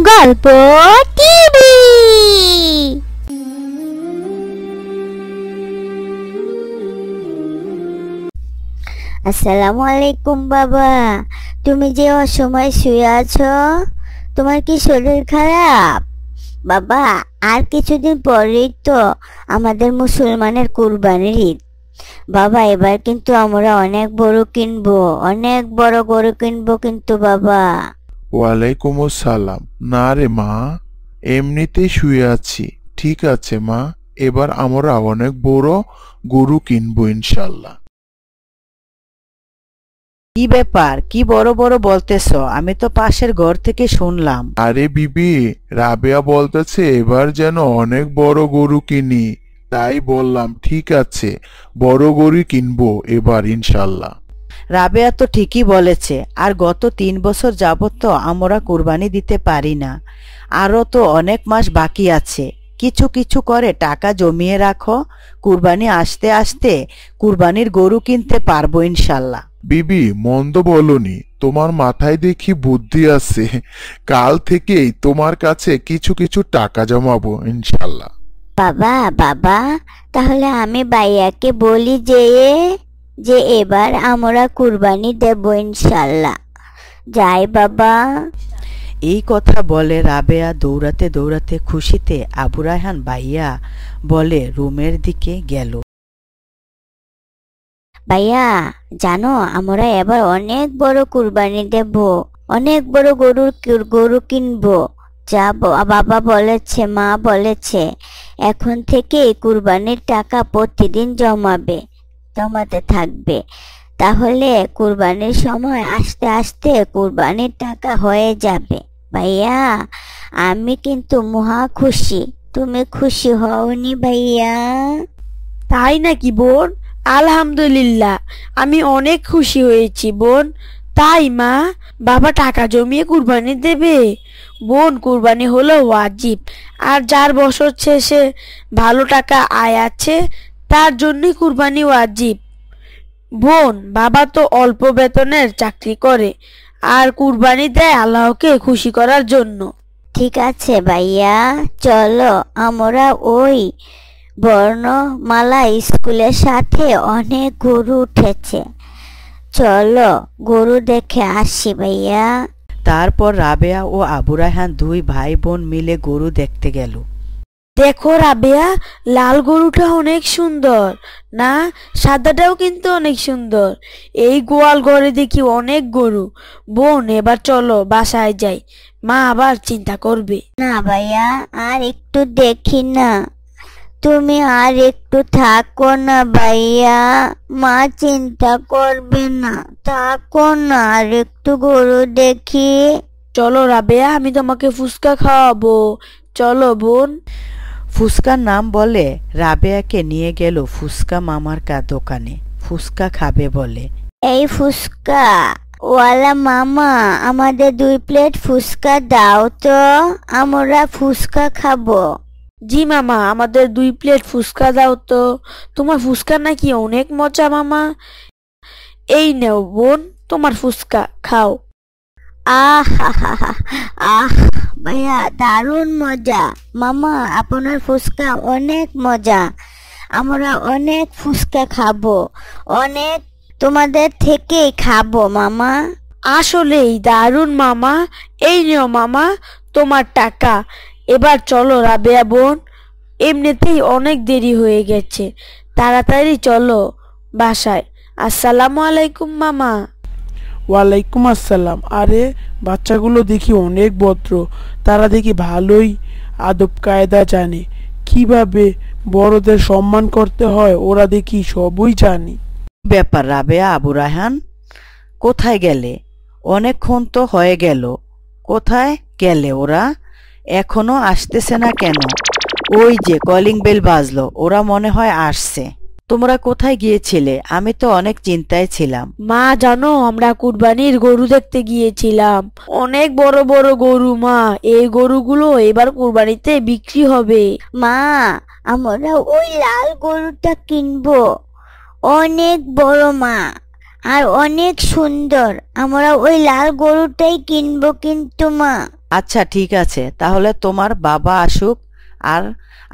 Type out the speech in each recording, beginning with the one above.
গল্প টিভি। আসসালামু আলাইকুম বাবা, তুমি যে অসময় শুয়ে আছো, তোমার কি শরীর খারাপ? বাবা, আর কিছুদিন পরেই তো আমাদের মুসলমানের কুরবানির ঈদ। বাবা, এবার কিন্তু আমরা অনেক বড় কিনবো, অনেক বড় গরু কিনবো কিন্তু বাবা। ওয়ালাইকুম আসসালাম। না রে মা, এমনিতেই শুয়ে আছি। ঠিক আছে মা, এবার আমরা অনেক বড় গরু কিনবো ইনশাল্লাহ। কি ব্যাপার, কি বড় বড় বলতেছ? আমি তো পাশের ঘর থেকে শুনলাম। আরে বিবি, রাবেয়া বলতেছে এবার যেন অনেক বড় গরু কিনি, তাই বললাম ঠিক আছে, বড় গরু কিনবো এবার ইনশাল্লাহ। রাবেয়া তো ঠিকই বলেছে। আর গত 3 বছর যাবত তো আমরা কুরবানি দিতে পারি না, আরো তো অনেক মাস বাকি আছে। কিছু কিছু করে টাকা জমিয়ে রাখো, কুরবানি আসতে আসতে কুরবানির গরু কিনতে পারবো ইনশাল্লাহ। বিবি, মন্দ বলনি, তোমার মাথায় দেখি বুদ্ধি আছে। কাল থেকেই তোমার কাছে কিছু কিছু টাকা জমাবো ইনশাল্লাহ। বাবা বাবা, তাহলে আমি ভাইয়াকে বলি যে এবার আমরা কুরবানি দেব ইনশাল্লাহ। যাই বাবা। এই কথা বলে রাবেয়া দৌড়াতে দৌড়াতে খুশিতে আবু রায়হান ভাইয়া বলে রুমের দিকে গেল। ভাইয়া, জানো আমরা এবার অনেক বড় কুরবানি দেব, অনেক বড় গরু কিনবো। যা বাবা বলেছে, মা বলেছে, এখন থেকে কুরবানির টাকা প্রতিদিন জমাতে থাকবে। তাহলে কুরবানির সময় আস্তে আস্তে কুরবানির টাকা হয়ে যাবে। ভাইয়া, আমি কিন্তু মহা খুশি। তুমি খুশি হওনি ভাইয়া? তাই নাকি বোন? আলহামদুলিল্লাহ, আমি অনেক খুশি হয়েছি বোন। তাই মা, বাবা টাকা জমিয়ে কুরবানি দেবে? বোন, কুরবানি হলো ওয়াজিব, আর যার বছর শেষে ভালো টাকা আয় আছে তার জন্যই কুরবানি ওয়াজিব। বোন, বাবা তো অল্প বেতনের চাকরি করে, আর কুরবানি দেয় আল্লাহকে খুশি করার জন্য। ঠিক আছে ভাইয়া, চলো আমরা ওই বর্ণমালা স্কুলের সাথে অনেক গরু উঠেছে, চলো গরু দেখে আসি ভাইয়া। তারপর রাবেয়া ও আবু রায়হান 2 ভাই বোন মিলে গরু দেখতে গেল। দেখো রাবেয়া, লাল গরুটা অনেক সুন্দর না? সাদাটাও কিন্তু অনেক সুন্দর। এই গোয়াল ঘরে দেখি অনেক গরু। বোন, এবার চলো বাসায় যাই, মা আবার চিন্তা করবে। না ভাইয়া, আর একটু দেখি না, তুমি আর একটু থাকো না ভাইয়া, মা চিন্তা করবে না, থাকো না, আর একটু গরু দেখি। চলো রাবেয়া, আমি তোমাকে ফুচকা খাওয়াবো, চলো বোন। ফুচকার নাম বলে রাবেয়াকে নিয়ে গেল ফুচকা মামার দোকানে। ফুচকা খাবে বলে। এই ফুচকা ওয়ালা মামা, আমাদের 2 প্লেট ফুচকা দাও তো, আমরা ফুচকা খাবো। জি মামা, আমাদের 2 প্লেট ফুচকা দাও তো। তোমার ফুচকা নাকি অনেক মজা মামা। এই নাও বোন, তোমার ফুচকা খাও। আহ আহ ভাইয়া, দারুণ মজা। মামা, আপনার ফুচকা অনেক মজা, আমরা অনেক ফুচকা খাবো, অনেক তোমাদের থেকেই খাবো মামা। আসলেই দারুণ মামা। এই নিও মামা তোমার টাকা। এবার চলো রাবেয়া বোন, এমনিতেই অনেক দেরি হয়ে গেছে, তাড়াতাড়ি চলো বাসায়। আসসালামু আলাইকুম মামা। ওয়ালাইকুম আসসালাম। আরে বাচ্চাগুলো দেখি অনেক ভদ্র, তারা দেখি ভালোই আদব কায়দা জানে, কিভাবে বড়দের সম্মান করতে হয় ওরা দেখি সবই জানে। ব্যাপার রাবেয়া, আবু রায়হান কোথায় গেলে? অনেকক্ষণ তো হয়ে গেল, কোথায় গেলে ওরা? এখনো আসতেছে না কেন? ওই যে কলিং বেল বাজলো, ওরা মনে হয় আসছে। তোমরা কোথায় গিয়েছিলে? আমি তো অনেক চিন্তায় ছিলাম। মা জানো, আমরা কুরবানির গরু দেখতে গিয়েছিলাম, অনেক বড় বড় গরু মা। এই গরুগুলো এবার কুরবানিতে বিক্রি হবে। মা, আমরা ওই লাল গরুটা কিনবো, অনেক বড় মা, আর অনেক সুন্দর। আমরা ওই লাল গরুটাই কিনবো কিন্তু মা। আচ্ছা ঠিক আছে, তাহলে তোমার বাবা আসুক, আর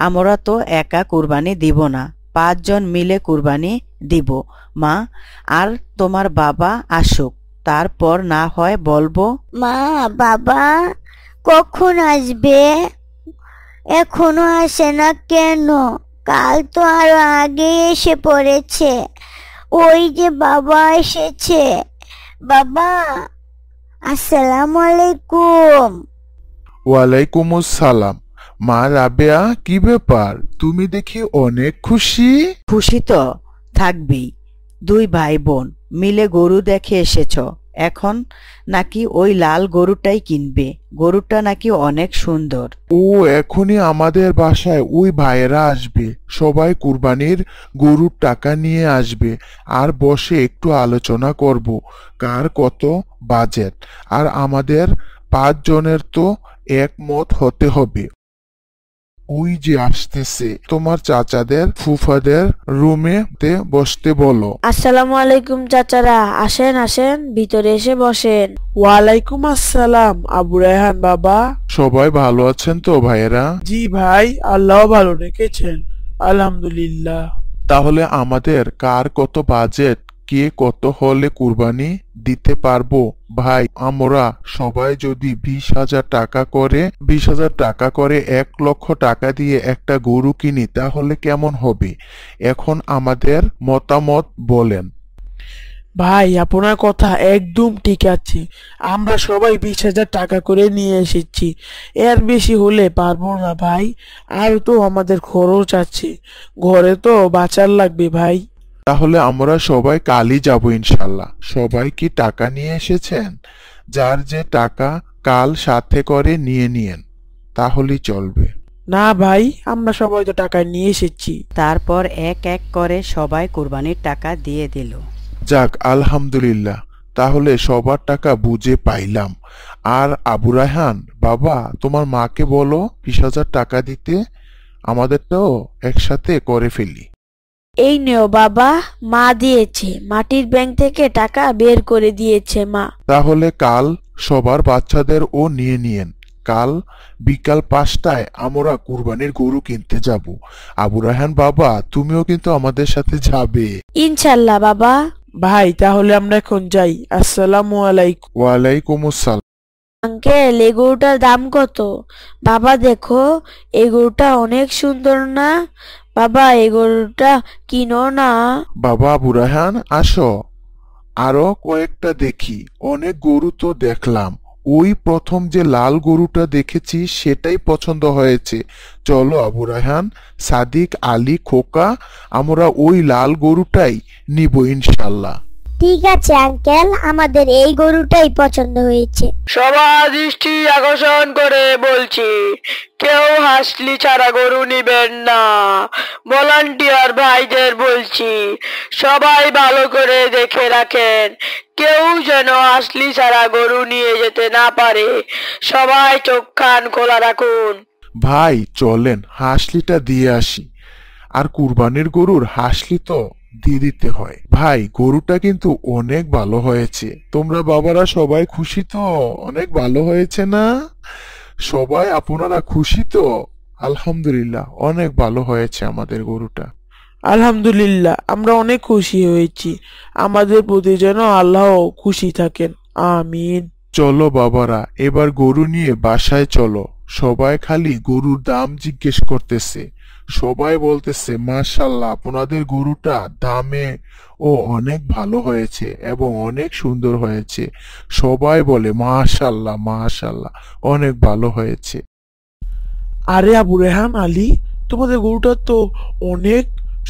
আমরা তো একা কুরবানি দিব না, 5 জন মিলে কুরবানি দিব মা। আর তোমার বাবা আসুক, তারপর না হয় বলবো। মা, বাবা কখন আসবে? এখনো আসে না কেন? কাল তো আরো আগে এসে পড়েছে। ওই যে বাবা এসেছে। বাবা, আসসালামু আলাইকুম। ওয়ালাইকুম আসসালাম। মা রাবেয়া, কি ব্যাপার? তুমি দেখি অনেক খুশি। খুশি তো থাকবি, 2 ভাই বোন মিলে গরু দেখে এসেছ, এখন নাকি ওই লাল গরুটাই কিনবে, গরুটা নাকি অনেক সুন্দর। ও, এখনই আমাদের বাসায় ওই ভাইয়েরা আসবে, সবাই কুরবানির গরুর টাকা নিয়ে আসবে, আর বসে একটু আলোচনা করব কার কত বাজেট। আর আমাদের 5 জনের তো একমত হতে হবে। ওই যে আসতেছে, তোমার চাচাদের ফুফাদের রুমে বসতে বলো। আসসালামু আলাইকুম চাচারা, আসেন আসেন, ভিতরে এসে বসেন। ওয়ালাইকুম আসসালাম আবু রায়হান বাবা। সবাই ভালো আছেন তো ভাইয়েরা? জি ভাই, আল্লাহ ভালো রেখেছেন, আলহামদুলিল্লাহ। তাহলে আমাদের কার কত বাজেট, কে কত হলে কুরবানি দিতে পারবো? ভাই, আমরা সবাই যদি 20,000 টাকা করে 1 লক্ষ টাকা দিয়ে একটা গরু কিনি, তাহলে কেমন হবে? এখন আমাদের মতামত বলেন। ভাই, আপনার কথা একদম ঠিক আছে। আমরা সবাই 20,000 টাকা করে নিয়ে এসেছি, এর বেশি হলে পারবো না ভাই। আর তো আমাদের খরচ আছে, ঘরে তো বাঁচার লাগবে ভাই। তাহলে আমরা সবাই কালই যাব ইনশাল্লাহ। সবাই কি টাকা নিয়ে এসেছেন? যার যে টাকা কাল সাথে করে নিয়ে নিয়েন, তাহলেই চলবে। না ভাই, আমরা সবাই তো টাকা নিয়ে এসেছি। তারপর এক এক করে সবাই কুরবানির টাকা দিয়ে দিল। যাক, আলহামদুলিল্লাহ, তাহলে সবার টাকা বুঝে পাইলাম। আর আবু রায়হান বাবা, তোমার মাকে বলো 20,000 টাকা দিতে, আমাদেরটাও একসাথে করে ফেলি। এই নেও বাবা, মা দিয়েছে, মাটির ব্যাংক থেকে টাকা বের করে দিয়েছে মা। তাহলে কাল সবার বাচ্চাদের ও নিয়ে নিয়েন। কাল বিকাল 5টায় আমরা কুরবানির গরু কিনতে যাব। আবু রায়হান বাবা, তুমিও কিন্তু আমাদের সাথে যাবে। ইনশাল্লাহ বাবা। ভাই, তাহলে আমরা এখন যাই। আসসালামু আলাইকুম। ওয়ালাইকুম আসসালাম। আঙ্কেল, এই গরুটার দাম কত? বাবা দেখো, এই গরুটা অনেক সুন্দর না? বাবা, এই গরুটা কিনো না। বাবা আবু রায়হান, আসো, আরো কয়েকটা দেখি। অনেক গরু তো দেখলাম, ওই প্রথম যে লাল গরুটা দেখেছি সেটাই পছন্দ হয়েছে। চলো আবু রায়হান, সাদিক, আলী, খোকা, আমরা ওই লাল গরুটাই নিব ইনশাল্লাহ। ঠিক আছে আঙ্কেল, আমাদের এই গরুটাই পছন্দ হয়েছে। সবার দৃষ্টি আকর্ষণ করে বলছি, কেউ হাসলি ছাড়া গরু নিবেন না। ভলান্টিয়ার ভাইদের বলছি, সবাই ভালো করে দেখে রাখেন, কেউ যেন হাসলি ছাড়া গরু নিয়ে যেতে না পারে। সবাই চোখ কান খোলা রাখুন। ভাই চলেন হাসলিটা দিয়ে আসি। আর কুরবানির গরুর হাসলি তো দিয়ে দিতে হয়। ভাই, গরুটা কিন্তু অনেক ভালো হয়েছে। তোমরা বাবারা সবাই খুশি তো? অনেক ভালো হয়েছে না? সবাই আপনারা খুশি তো? আলহামদুলিল্লাহ, অনেক ভালো হয়েছে আমাদের গরুটা। আলহামদুলিল্লাহ, আমরা অনেক খুশি হয়েছি। আমাদের প্রতি যেন আল্লাহ খুশি থাকেন, আমিন। চলো বাবারা, এবার গরু নিয়ে বাসায় চলো। সবাই খালি গরুর দাম জিজ্ঞেস করতেছে। সবাই বলতেছে মাশাআল্লাহ, আপনাদের গরুটা দামে ও অনেক ভালো হয়েছে এবং অনেক সুন্দর হয়েছে। সবাই বলে মাশাআল্লাহ মাশাআল্লাহ, অনেক ভালো হয়েছে। আরে আবু রেহান, আলী, তোমাদের গরুটা তো অনেক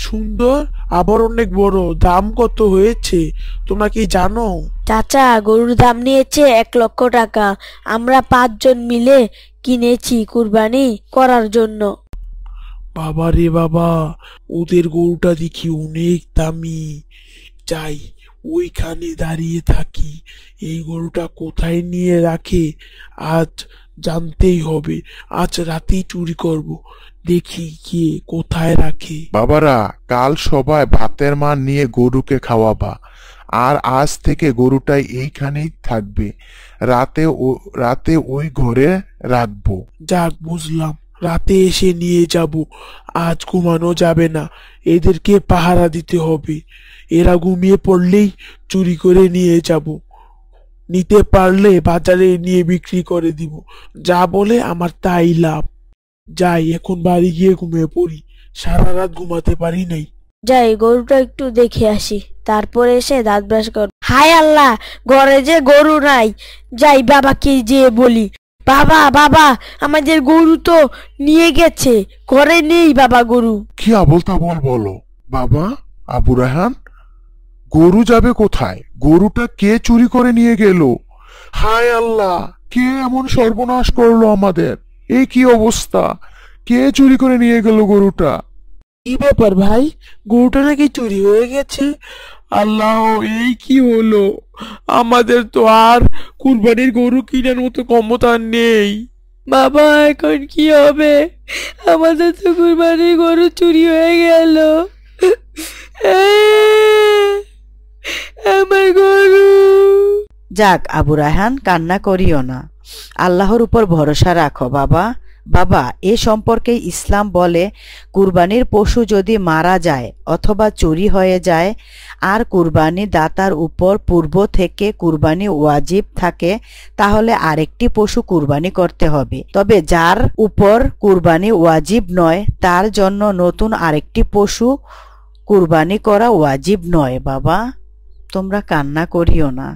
সুন্দর, আবার অনেক বড়। দাম কত হয়েছে তোমরা কি জানো? চাচা, গরুর দাম নিয়েছে 1 লক্ষ টাকা। আমরা 5 জন মিলে কিনেছি কুরবানি করার জন্য। বাবা রে বাবা, ওদের গরুটা দেখি অনেক দামি। যাই, ওইখানে দাঁড়িয়ে থাকি। এই গরুটা কোথায় নিয়ে রাখে আজ জানতেই হবে। আজ রাতেই চুরি করব, দেখি কে কোথায় রাখে। বাবারা, কাল সবাই ভাতের মান নিয়ে গরুকে খাওয়াবা। আর আজ থেকে গরুটাই এইখানেই থাকবে। রাতে ওই ঘরে রাখবো। যাক, বুঝলাম। রাতে এসে নিয়ে যাব। আজ ঘুমানো যাবে না, এদেরকে পাহারা দিতে হবে। এরা ঘুমিয়ে পড়লেই চুরি করে নিয়ে যাব। নিতে পারলে বাজারে নিয়ে বিক্রি করে দিব। যা বলে আমার তাই লাভ। যাই, এখন বাড়ি গিয়ে ঘুমিয়ে পড়ি। সারা রাত ঘুমাতে পারি নাই। যাই, গরুটা একটু দেখে আসি, তারপরে এসে দাঁত ব্রাশ কর। হায় আল্লাহ, ঘরে যে গরু নাই। যাই, বাবাকে যেয়ে বলি, বাবা বাবা, আমাদের গরু তো নিয়ে গেছে, ঘরে নেই বাবা গরু। কি আবোল তাবোল বলো বাবা? আবু রায়হান, গরু যাবে কোথায়? গরুটা কে চুরি করে নিয়ে গেল? হায় আল্লাহ, কে এমন সর্বনাশ করলো আমাদের? এই কি অবস্থা? কে চুরি করে নিয়ে গেল গরুটা? কি ব্যাপার ভাই, গরুটা নাকি চুরি হয়ে গেছে? আল্লাহ, এই কি হলো? আমাদের তো আর কুরবানির গরু কেনার মতো ক্ষমতা নেই। বাবা, এখন কি হবে? আমাদের তো কুরবানির গরু চুরি হয়ে গেল। আমার গরু। যাক আবু রায়হান, কান্না করিও না, আল্লাহর উপর ভরসা রাখো বাবা। বাবা, এ সম্পর্কে ইসলাম বলে, কুরবানির পশু যদি মারা যায় অথবা চুরি হয়ে যায় আর কুরবানি দাতার উপর পূর্ব থেকে কুরবানি ওয়াজিব থাকে, তাহলে আরেকটি পশু কুরবানি করতে হবে। তবে যার উপর কুরবানি ওয়াজিব নয় তার জন্য নতুন আরেকটি পশু কুরবানি করা ওয়াজিব নয়। বাবা, তোমরা কান্না করিও না।